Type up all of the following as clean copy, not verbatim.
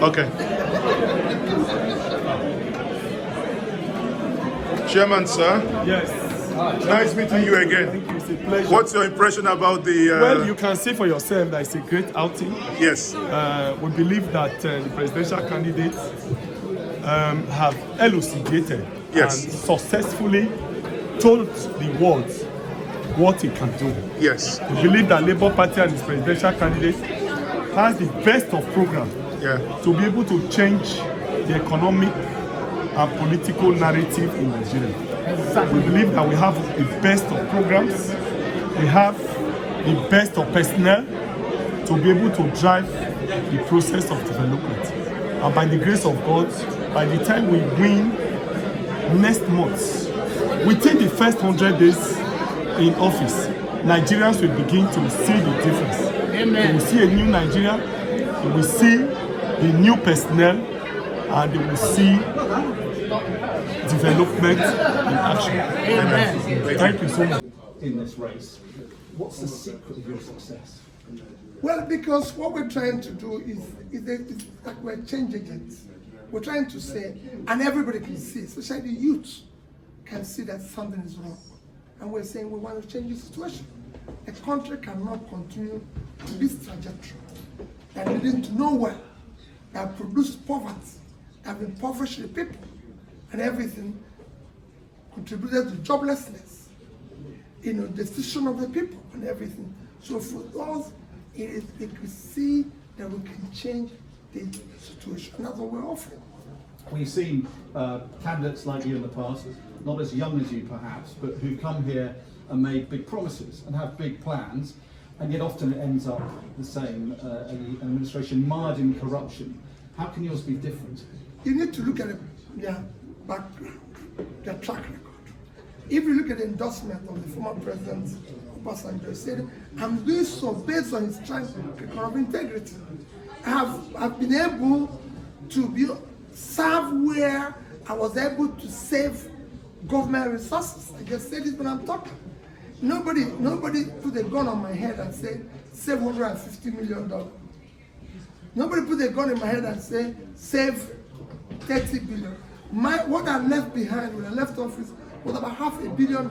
Okay. Chairman, sir. Yes. Nice meeting you again. Thank you. It's a pleasure. What's your impression about the... Well, you can see for yourself that it's a great outing. Yes. We believe that the presidential candidates have elucidated and successfully told the world what he can do. Yes. We believe that Labour Party and its presidential candidate has the best of programs to be able to change the economic and political narrative in Nigeria. We believe that we have the best of programs, we have the best of personnel to be able to drive the process of development. And by the grace of God, by the time we win next month, within the first 100 days in office, Nigerians will begin to see the difference. Amen. They will see a new Nigeria, they will see the new personnel, and they will see development in action. Amen. Thank you so much. In this race, what's the secret of your success? Well, because what we're trying to do is like we're changing it. We're trying to say, and everybody can see, especially the youth, can see that something is wrong. And we're saying we want to change the situation. The country cannot continue on this trajectory that leading to nowhere, that produced poverty, that impoverished the people, and everything contributed to joblessness, decision of the people and everything. So for us, they can see that we can change the situation. And that's what we're offering. We've seen candidates like you in the past, not as young as you perhaps, but who come here and made big promises and have big plans, and yet often it ends up the same, an administration mired in corruption. How can yours be different? You need to look at their background, their track record. If you look at the endorsement of the former president, Obasanjo, said, I'm doing so based on his track record of integrity. I've been able to serve where I was able to save government resources. I just said it when I'm talking. Nobody put a gun on my head and said, save $150 million. Nobody put a gun in my head and said, save 30 billion. What I left behind when I left office was about $500 million.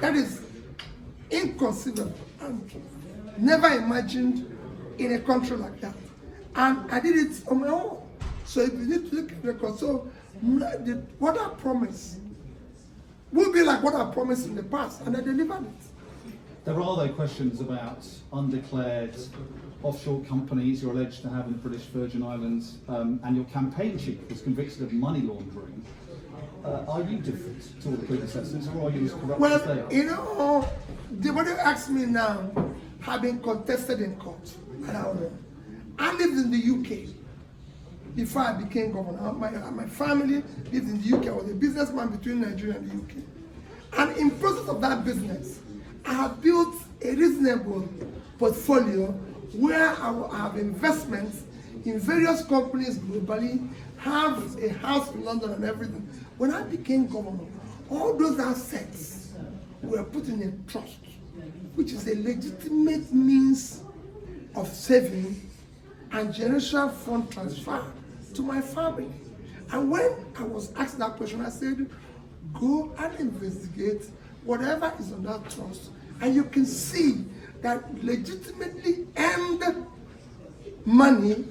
That is inconceivable and never imagined in a country like that. And I did it on my own. So if you need to look at the record, so what I promised will be like what I promised in the past, and I delivered it. There are though questions about undeclared offshore companies you're alleged to have in the British Virgin Islands, and your campaign chief was convicted of money laundering. Are you different to all the predecessors, or are you as corrupt as they are? Well, you know, what you ask me now have been contested in court. I lived in the UK before I became governor. My family lived in the UK. I was a businessman between Nigeria and the UK. And in process of that business, I have built a reasonable portfolio where I have investments in various companies globally, have a house in London and everything. When I became governor, all those assets were put in a trust, which is a legitimate means of saving and generational fund transfer to my family. And when I was asked that question, I said, go and investigate whatever is on that trust, and you can see that legitimately earned money,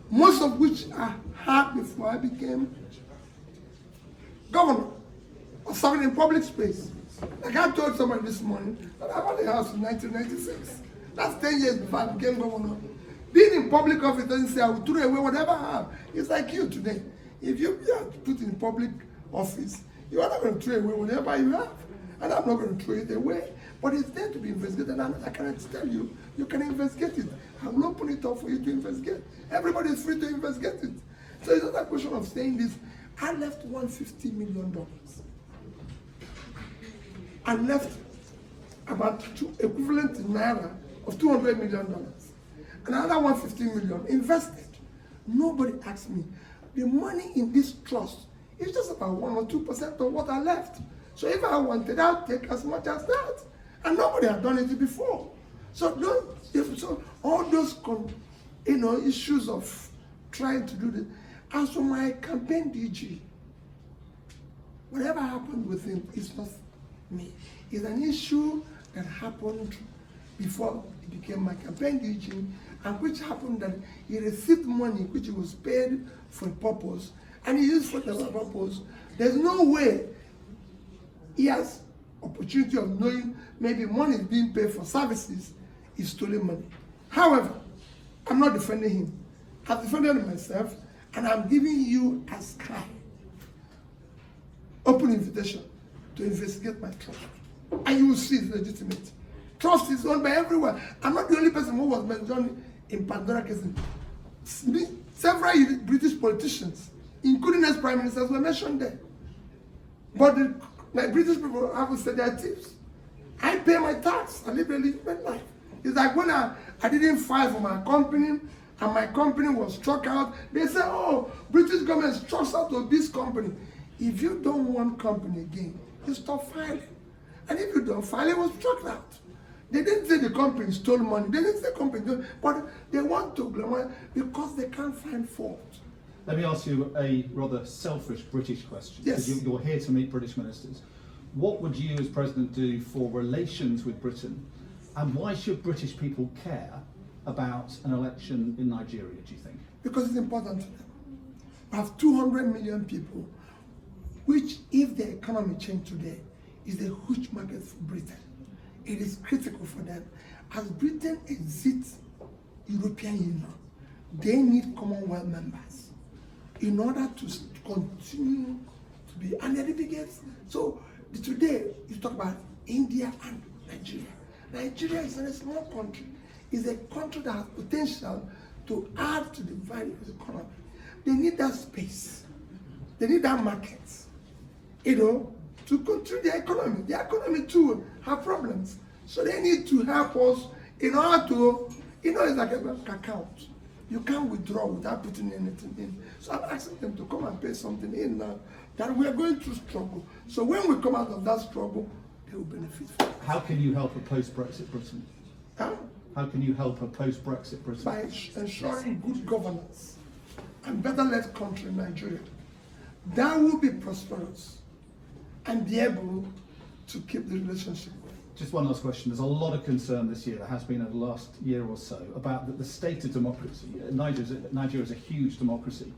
most of which I had before I became governor, or serving in public space. Like I told somebody this morning that I bought a house in 1996. That's 10 years before I became governor. Being in public office doesn't say I will throw away whatever I have. It's like you today. If you are put in public office, you are not going to throw away whatever you have. And I'm not going to throw it away. But it's there to be investigated, and I cannot tell you, you can investigate it. I will open it up for you to investigate. Everybody is free to investigate it. So it's not a question of saying this. I left $150 million. I left about equivalent in Naira of $200 million. Another $150 million invested. Nobody asked me. The money in this trust is just about 1 or 2% of what I left. So if I wanted, I'll take as much as that. And nobody had done it before. So all those issues of trying to do this. As for my campaign DG, whatever happened with him is not me. It's an issue that happened before he became my campaign DG, and which happened that he received money which was paid for a purpose, and he used for the purpose. There's no way he has opportunity of knowing maybe money is being paid for services, is stolen money. However, I'm not defending him. I've defended myself, and I'm giving you a sky open invitation to investigate my trust. And you will see it's legitimate. Trust is owned by everyone. I'm not the only person who was mentioned in Pandora case. Several British politicians, including ex-prime ministers, were mentioned there. But the British people have said they're thieves. I pay my tax. I live a legitimate life. It's like when I didn't file for my company, and my company was struck out, they say, oh, British government struck out of this company. If you don't want company again, you stop filing. And if you don't file, it was struck out. They didn't say the company stole money. They didn't say the company stole, but they want to blame because they can't find fault. Let me ask you a rather selfish British question. Yes. Because you're here to meet British ministers. What would you as president do for relations with Britain? And why should British people care about an election in Nigeria, do you think? Because it's important to them. We have 200 million people, which if the economy changed today, is a huge market for Britain. It is critical for them. As Britain exits European Union, they need Commonwealth members in order to continue to be, and they're the biggest. So today, you talk about India and Nigeria. Nigeria is a small country. It's a country that has potential to add to the value of the economy. They need that space. They need that market, to continue the economy. The economy too have problems. So they need to help us in order to, it's like a bank account. You can't withdraw without putting anything in. So I'm asking them to come and pay something in now that we are going through struggle. So when we come out of that struggle, they will benefit from it. How can you help a post-Brexit Britain? How can you help a post-Brexit Britain? By ensuring good governance and better-led country in Nigeria. That will be prosperous and be able to keep the relationship going. Just one last question. There's a lot of concern this year, there has been over the last year or so, about the state of democracy. Nigeria is a huge democracy.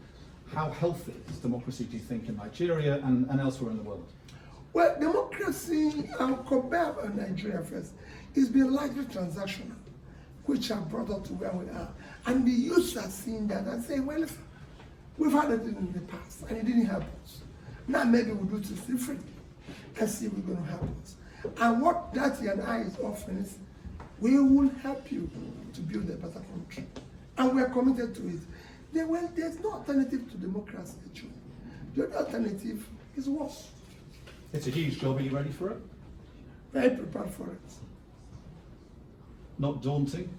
How healthy is democracy, do you think, in Nigeria and elsewhere in the world? Well, democracy, I'll compare Nigeria first, it's been largely transactional, which have brought us to where we are. And the youth are seeing that and saying, well, we've had it in the past and it didn't help us. Now maybe we'll do things differently and see if we're going to help us. And what Datti and I is offering is, we will help you to build a better country. And we're committed to it. There's no alternative to democracy, actually. The other alternative is worse. It's a huge job. Are you ready for it? Very prepared for it. Not daunting?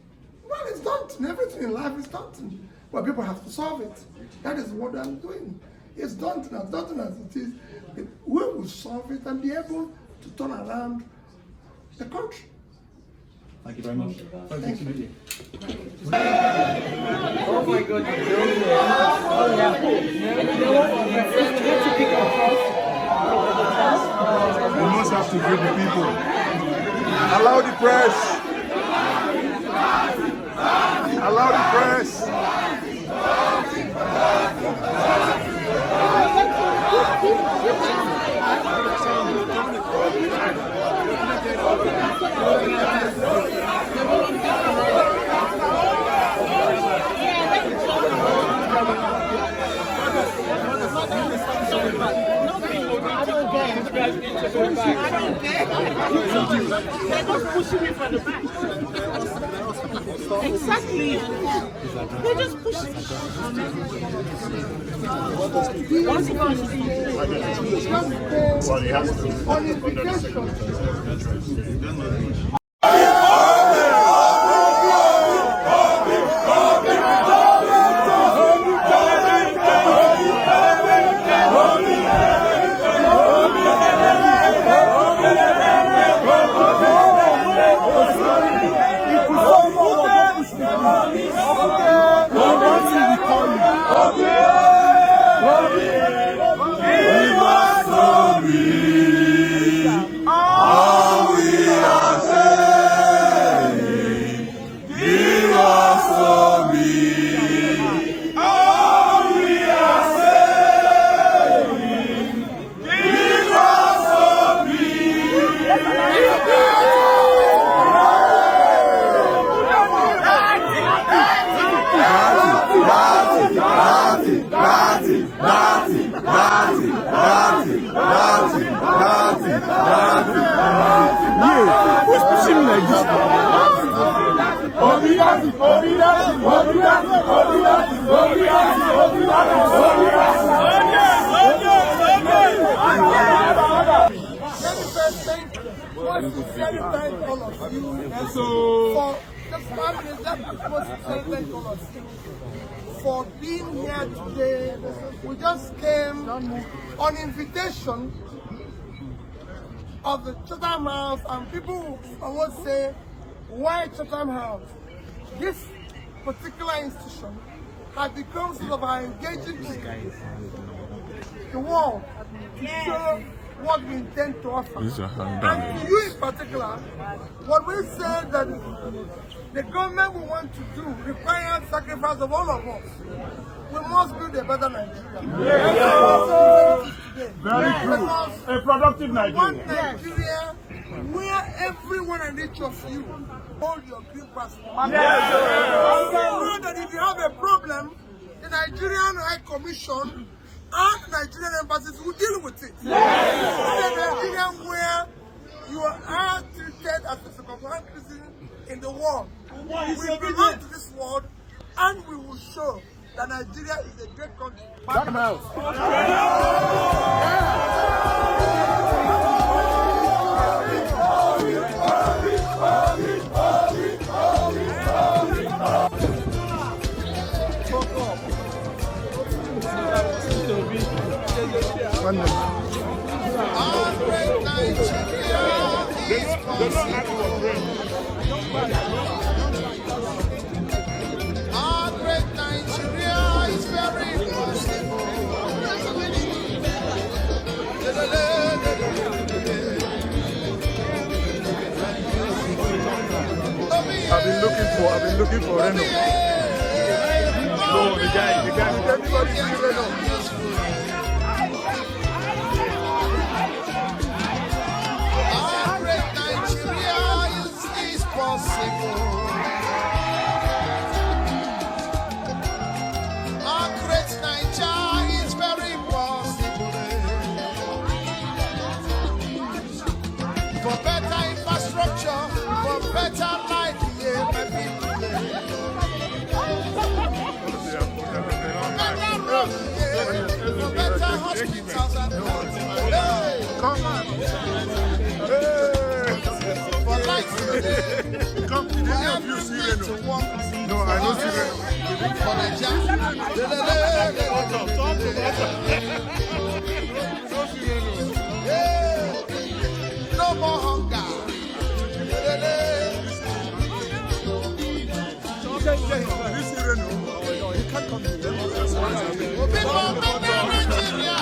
Well, it's daunting. Everything in life is daunting. But people have to solve it. That is what I'm doing. It's daunting as it is. We will solve it and be able to turn around the country. Thank you very much. Pleasure to meet you. Oh my goodness. Oh yeah. You must have to greet the people. Allow the press. Allow the press. They're just pushing me from the back. Exactly. They're just pushing. Well, he has to. We call you. like this. Obi-Datti, Obi-Datti, Obi-Datti, Obi-Datti, Obi-Datti, for being here today. We just came on invitation of the Chatham House, and people always say, why Chatham House? This particular institution has become sort of our engaging to the world to show what we intend to offer. And to you in particular, what we say that the government we want to do requires sacrifice of all of us. We must build a better Nigeria. Very true. A productive Nigeria. One Nigeria where everyone and each of you hold your green passport. Know that if you have a problem, the Nigerian High Commission and the Nigerian embassies will deal with it. A Nigeria where you are treated as a second-hand citizen in the world. We belong to this world, and we will show that Nigeria is a great country. Our great Nigeria is very possible. I've been looking for Reno. No, the guy, everybody see Reno. Our great Nigeria is possible. Our great Nigeria is very possible. For better infrastructure, for better life, yeah, my people. Better roads, yeah, for better hospitals and homes. Hey, Come on. for life, Come, did any of you see Reno? to walk. No, I don't see Reno. For the jam. No more hunger. Did you see Reno? You can't come to them. Obi for better Nigeria.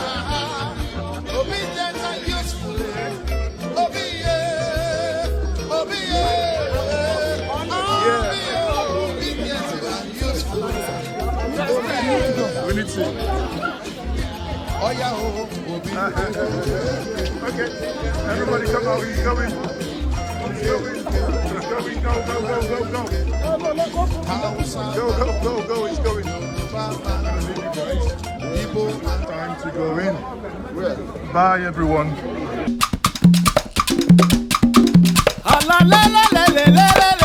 Obedient and useful. Obi, yeah. Obi, yeah. Obedient and useful. We need to. Oh, yeah, Obi. Okay. Everybody come out. He's coming. He's coming. Go. Go. He's going. Time to go in. Bye, everyone. La la la la la la la.